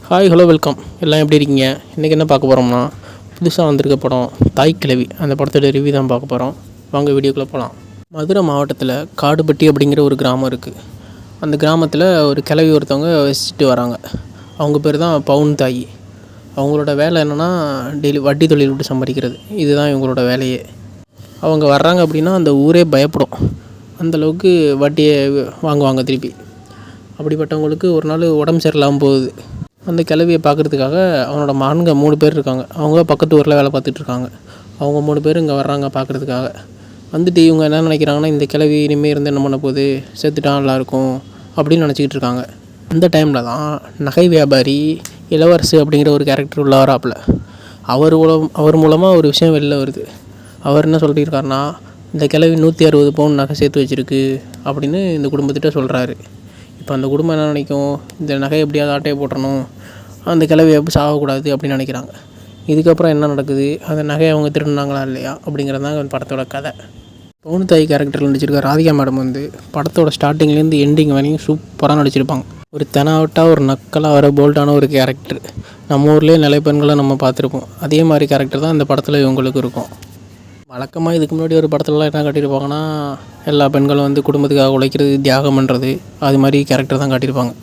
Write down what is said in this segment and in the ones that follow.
Hi hello welcome. எல்லாம் எப்படி இருக்கீங்க? இன்றைக்கி என்ன பார்க்க போகிறோம்னா, புதுசாக வந்திருக்க படம் தாய் கிழவி. அந்த படத்தோட ரிவ்யூ தான் பார்க்க போகிறோம். வாங்க வீடியோக்குள்ளே போகலாம். மதுரை மாவட்டத்தில் காடுபட்டி அப்படிங்கிற ஒரு கிராமம் இருக்குது. அந்த கிராமத்தில் ஒரு கிழவி ஒருத்தவங்க வசிச்சுட்டு வராங்க. அவங்க பேர் தான் பவுன் தாய். அவங்களோட வேலை என்னென்னா, டெய்லி வட்டி தொழில் விட்டு சம்பாதிக்கிறது. இதுதான் இவங்களோட வேலையே. அவங்க வர்றாங்க அப்படின்னா அந்த ஊரே பயப்படும். அந்தளவுக்கு வட்டியை வாங்குவாங்க திருப்பி. அப்படிப்பட்டவங்களுக்கு ஒரு நாள் உடம்பு சரியில்லாமல் போகுது. அந்த கிழவியை பார்க்குறதுக்காக அவனோட மகன்க 3 பேர் இருக்காங்க. அவங்க பக்கத்து ஊரில் வேலை பார்த்துட்ருக்காங்க. அவங்க 3 பேர் இங்கே வர்றாங்க பார்க்குறதுக்காக. வந்துட்டு இவங்க என்ன நினைக்கிறாங்கன்னா, இந்த கிழவி இனிமேல் இருந்து என்ன பண்ண போகுது, செத்துட்டா நல்லாயிருக்கும் அப்படின்னு நினச்சிக்கிட்டு இருக்காங்க. அந்த டைமில் தான் நகை வியாபாரி இளவரசு அப்படிங்கிற ஒரு கேரக்டர் உள்ள வராப்பில். அவர் மூலமாக ஒரு விஷயம் வெளில வருது. அவர் என்ன சொல்லியிருக்காருன்னா, இந்த கிழவி 160 பவுன் நகை சேர்த்து வச்சுருக்கு அப்படின்னு இந்த குடும்பத்திட்ட சொல்கிறாரு. இப்போ அந்த குடும்பம் என்ன நினைக்கும், இந்த நகை எப்படியாவது ஆட்டையை போட்டணும், அந்த கிழவி எப்படி சாகக்கூடாது அப்படின்னு நினைக்கிறாங்க. இதுக்கப்புறம் என்ன நடக்குது, அந்த நகையை அவங்க திருடினாங்களா இல்லையா அப்படிங்கிறது தான் படத்தோட கதை. பவுன் தாய் கேரக்டரில் நடிச்சிருக்க ராதிகா மேடம் படத்தோட ஸ்டார்டிங்லேருந்து எண்டிங் வரையும் சூப்பராக நடிச்சிருப்பாங்க. ஒரு தெனாவட்டாக ஒரு நக்கலாக வர போல்டான ஒரு கேரக்டர். நம்ம ஊர்லேயே நிறைய பெண்களை நம்ம பார்த்துருப்போம். அதே மாதிரி கேரக்டர் தான் இந்த படத்தில் இவங்களுக்கு இருக்கும். வழக்கமாக இதுக்கு முன்னாடி ஒரு படத்துலலாம் என்ன காட்டியிருப்பாங்கன்னா, எல்லா பெண்களும் குடும்பத்துக்காக உழைக்கிறது, தியாகம் பண்ணுறது, அது மாதிரி கேரக்டர் தான் காட்டியிருப்பாங்க.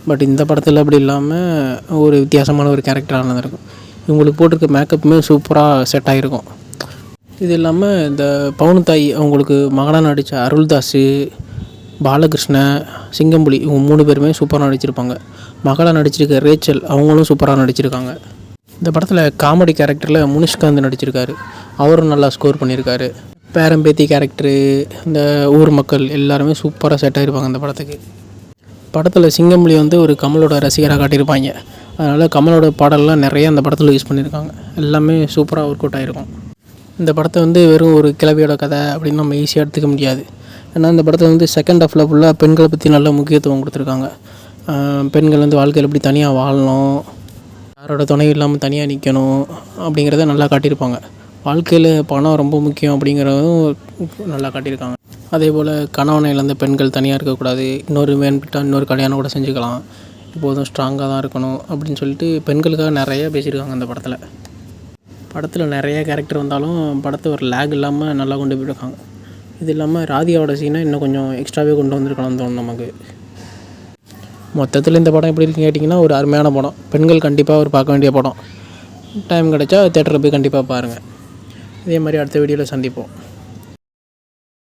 பட் இந்த படத்தில் அப்படி இல்லாமல் ஒரு வித்தியாசமான ஒரு கேரக்டராக நடந்திருக்கும். இவங்களுக்கு போட்டிருக்க மேக்கப்புமே சூப்பராக செட் ஆகிருக்கும். இது இல்லாமல் இந்த பவுன் தாய் அவங்களுக்கு மகனாக நடித்த அருள்தாஸ், பாலகிருஷ்ண, சிங்கம்புலி இவங்க 3 பேருமே சூப்பராக நடிச்சிருப்பாங்க. மகளாக நடிச்சிருக்க ரேச்சல் அவங்களும் சூப்பராக நடிச்சிருக்காங்க. இந்த படத்தில் காமெடி கேரக்டரில் முனிஷ்காந்த் நடிச்சிருக்காரு. அவரும் நல்லா ஸ்கோர் பண்ணியிருக்காரு. பேரம்பேத்தி கேரக்டரு, இந்த ஊர் மக்கள் எல்லாருமே சூப்பராக செட் ஆகிருப்பாங்க இந்த படத்துக்கு. படத்தில் சிங்கம்புலி ஒரு கமலோட ரசிகராக காட்டியிருப்பாங்க. அதனால் கமலோட பாடல்லாம் நிறைய அந்த படத்தில் யூஸ் பண்ணியிருக்காங்க. எல்லாமே சூப்பராக ஒர்க் அவுட் ஆகிருக்கும். இந்த படத்தை வெறும் ஒரு கிழவியோட கதை அப்படின்னு நம்ம ஈஸியாக எடுத்துக்க முடியாது. ஏன்னா இந்த படத்தில் செகண்ட் ஹாஃபில் ஃபுல்லாக பெண்களை பற்றி நல்ல முக்கியத்துவம் கொடுத்துருக்காங்க. பெண்கள் வாழ்க்கையில் எப்படி தனியாக வாழணும், யாரோட துணை இல்லாமல் தனியாக நிற்கணும் அப்படிங்கிறத நல்லா காட்டியிருப்பாங்க. வாழ்க்கையில் பணம் ரொம்ப முக்கியம் அப்படிங்கிறதும் நல்லா காட்டியிருக்காங்க. அதே போல் கணவனை இழந்த பெண்கள் தனியாக இருக்கக்கூடாது, இன்னொரு வேண்பிட்டால் இன்னொரு கல்யாணம் கூட செஞ்சுக்கலாம், இப்போதும் ஸ்ட்ராங்காக தான் இருக்கணும் அப்படின்னு சொல்லிட்டு பெண்களுக்காக நிறையா பேசியிருக்காங்க அந்த படத்தில் நிறைய கேரக்டர் வந்தாலும் படத்தை ஒரு லேக் இல்லாமல் நல்லா கொண்டு போயிருக்காங்க. இது இல்லாமல் ராதிகாவோட சீனை இன்னும் கொஞ்சம் எக்ஸ்ட்ராவே கொண்டு வந்திருக்கணும்னு தோணும் நமக்கு. மொத்தத்தில் இந்த படம் எப்படி இருக்குன்னு கேட்டிங்கன்னா, ஒரு அருமையான படம். பெண்கள் கண்டிப்பாக ஒரு பார்க்க வேண்டிய படம். டைம் கிடைச்சா தேட்டரில் போய் கண்டிப்பாக பாருங்கள். இதே மாதிரி அடுத்த வீடியோவில் சந்திப்போம்.